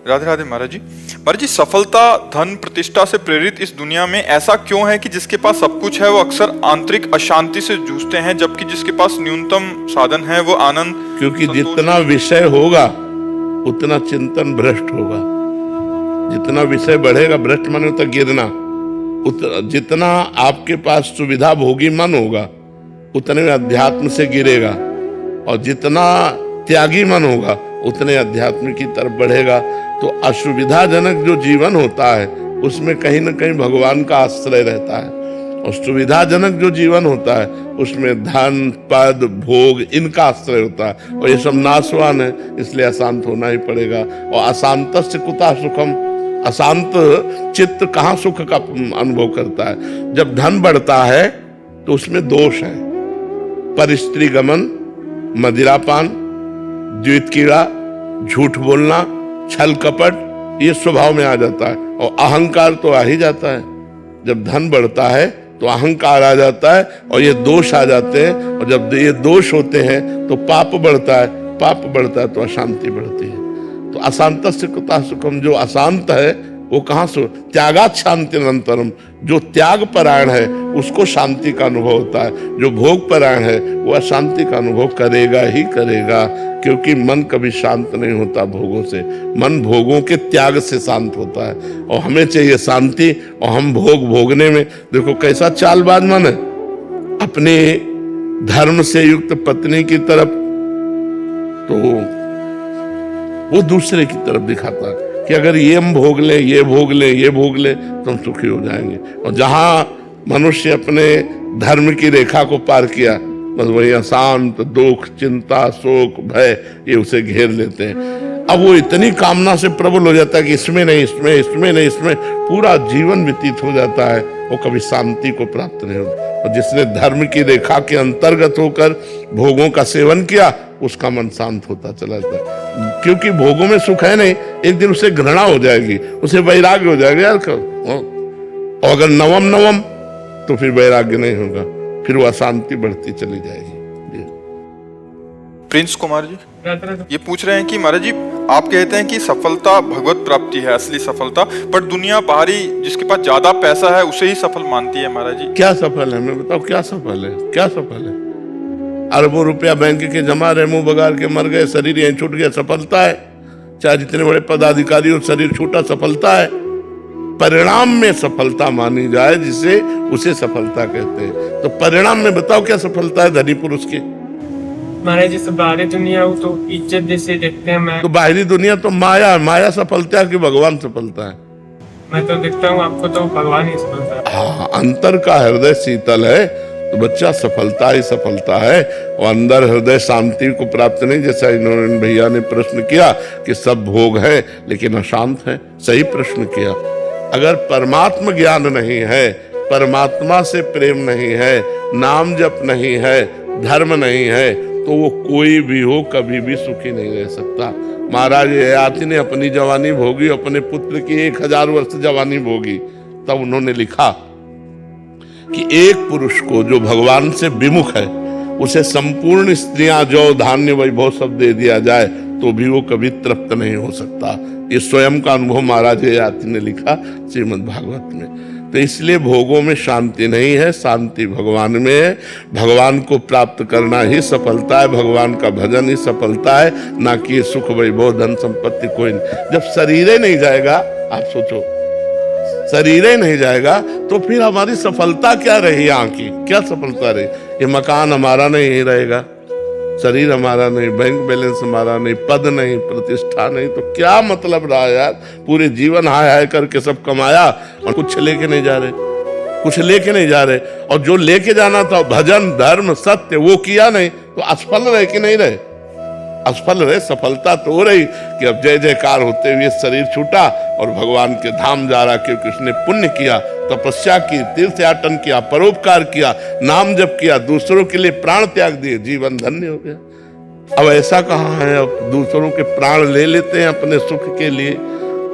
राधे राधे महाराज जी। महाराज जी, सफलता धन प्रतिष्ठा से प्रेरित इस दुनिया में ऐसा क्यों है कि जिसके पास सब कुछ है वो अक्सर आंतरिक अशांति से जूझते हैं, जबकि जिसके पास न्यूनतम साधन है वो आनंद। क्योंकि जितना विषय होगा उतना चिंतन भ्रष्ट होगा। जितना विषय बढ़ेगा, भ्रष्ट माने होता गिरना, जितना आपके पास सुविधा भोगी मन होगा उतने अध्यात्म से गिरेगा, और जितना त्यागी मन होगा उतने अध्यात्म की तरफ बढ़ेगा। तो असुविधाजनक जो जीवन होता है उसमें कहीं ना कहीं भगवान का आश्रय रहता है, और सुविधाजनक जो जीवन होता है उसमें धन पद भोग इनका आश्रय होता है, और ये सब नाशवान है, इसलिए अशांत होना ही पड़ेगा। और अशांतस्य कुतः सुखम, अशांत चित्त कहाँ सुख का अनुभव करता है। जब धन बढ़ता है तो उसमें दोष है, परस्त्री गमन, मदिरापान, द्वैत कीड़ा, झूठ बोलना, छल कपट, ये स्वभाव में आ जाता है, और अहंकार तो आ ही जाता है। जब धन बढ़ता है तो अहंकार आ जाता है और ये दोष आ जाते हैं, और जब ये दोष होते हैं तो पाप बढ़ता है, पाप बढ़ता है तो अशांति बढ़ती है। तो अशांतस्य कुतः सुखम, जो अशांत है वो कहाँ से, त्यागात् शांति अनंतरम, जो त्याग परायण है उसको शांति का अनुभव होता है, जो भोग परायण है वो अशांति का अनुभव करेगा ही करेगा, क्योंकि मन कभी शांत नहीं होता भोगों से, मन भोगों के त्याग से शांत होता है। और हमें चाहिए शांति, और हम भोग भोगने में देखो कैसा चालबाज मन है, अपने धर्म से युक्त पत्नी की तरफ तो वो दूसरे की तरफ दिखाता है कि अगर ये हम भोग ले, ये भोग ले, ये भोग ले तो हम सुखी हो जाएंगे। और जहां मनुष्य अपने धर्म की रेखा को पार किया, बस वही अशांत, दुख, चिंता, शोक, भय ये उसे घेर लेते हैं। अब वो इतनी कामना से प्रबल हो जाता है कि इसमें नहीं, इसमें, इसमें नहीं, इसमें, पूरा जीवन व्यतीत हो जाता है, वो कभी शांति को प्राप्त नहीं होता। और जिसने धर्म की रेखा के अंतर्गत होकर भोगों का सेवन किया उसका मन शांत होता चला जाता है, क्योंकि भोगों में सुख है नहीं, एक दिन उसे घृणा हो जाएगी, उसे वैराग्य हो जाएगा यार। और अगर नवम नवम तो फिर वैराग्य नहीं होगा, फिर वो अशांति बढ़ती चली जाएगी। प्रिंस कुमार जी ये पूछ रहे हैं कि महाराज जी, आप कहते हैं कि सफलता भगवत प्राप्ति है असली सफलता, पर दुनिया बाहरी जिसके पास ज्यादा पैसा है उसे ही सफल मानती है। महाराज जी क्या सफल है, मैं बताओ क्या सफल है, क्या सफल है? अरबों रुपया बैंक के जमा रहे, मुंह बगाड़ के मर गए, शरीर यहीं छूट गया, सफलता है? चाहे जितने बड़े पदाधिकारी हो, शरीर छूटा, सफलता है? परिणाम में सफलता मानी जाए जिसे, उसे सफलता कहते हैं। तो परिणाम में बताओ क्या सफलता है धनी पुरुष की? महाराज जी सब बाहरी दुनिया हो तो इज्जत जैसे देखते हैं। मैं तो बाहरी दुनिया तो माया, माया सफलता है कि भगवान सफलता है? मैं तो देखता हूँ आपको तो भगवान ही सफलता है। हाँ, अंतर का हृदय शीतल है तो बच्चा सफलता ही सफलता है, और अंदर हृदय शांति को प्राप्त नहीं। जैसा इन्होंने भैया ने प्रश्न किया कि सब भोग है लेकिन अशांत है, सही प्रश्न किया। अगर परमात्म ज्ञान नहीं है, परमात्मा से प्रेम नहीं है, नाम जप नहीं है, धर्म नहीं है, तो वो कोई भी हो कभी भी सुखी नहीं रह सकता। महाराज ययाति ने अपनी जवानी भोगी, अपने पुत्र की 1000 वर्ष जवानी भोगी, तब उन्होंने लिखा कि एक पुरुष को जो भगवान से विमुख है उसे संपूर्ण स्त्रियां, जौ, धान्य, वैभव सब दे दिया जाए तो भी वो कभी तृप्त नहीं हो सकता। ये स्वयं का अनुभव महाराज ययाति ने लिखा श्रीमद् भागवत में। तो इसलिए भोगों में शांति नहीं है, शांति भगवान में है। भगवान को प्राप्त करना ही सफलता है, भगवान का भजन ही सफलता है, ना कि सुख वैभव धन संपत्ति कोई नहीं। जब शरीर ही नहीं जाएगा, आप सोचो, शरीर ही नहीं जाएगा तो फिर हमारी सफलता क्या रही? यहाँ की क्या सफलता रही? ये मकान हमारा नहीं रहेगा, शरीर हमारा नहीं, बैंक बैलेंस हमारा नहीं, पद नहीं, प्रतिष्ठा नहीं, तो क्या मतलब रहा यार? पूरे जीवन हाय हाय करके सब कमाया और कुछ लेके नहीं जा रहे, कुछ लेके नहीं जा रहे। और जो लेके जाना था भजन, धर्म, सत्य, वो किया नहीं, तो असफल रहे कि नहीं रहे? असफल रहे। सफलता तो हो रही कि अब जय जयकार होते हुए शरीर छूटा और भगवान के धाम जा रहा, क्योंकि उसने पुण्य किया, तपस्या की, तीर्थयाटन किया, परोपकार किया, नाम जप किया, दूसरों के लिए प्राण त्याग दिए, जीवन धन्य हो गया। अब ऐसा कहाँ है? अब दूसरों के प्राण ले लेते हैं अपने सुख के लिए,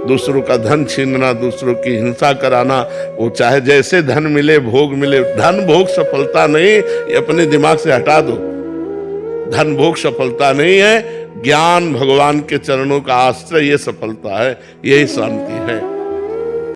दूसरों का धन छीनना, दूसरों की हिंसा कराना, वो चाहे जैसे धन मिले, भोग मिले। धन भोग सफलता नहीं, ये अपने दिमाग से हटा दो। धन भोग सफलता नहीं है, ज्ञान, भगवान के चरणों का आश्रय, ये सफलता है, यही शांति है।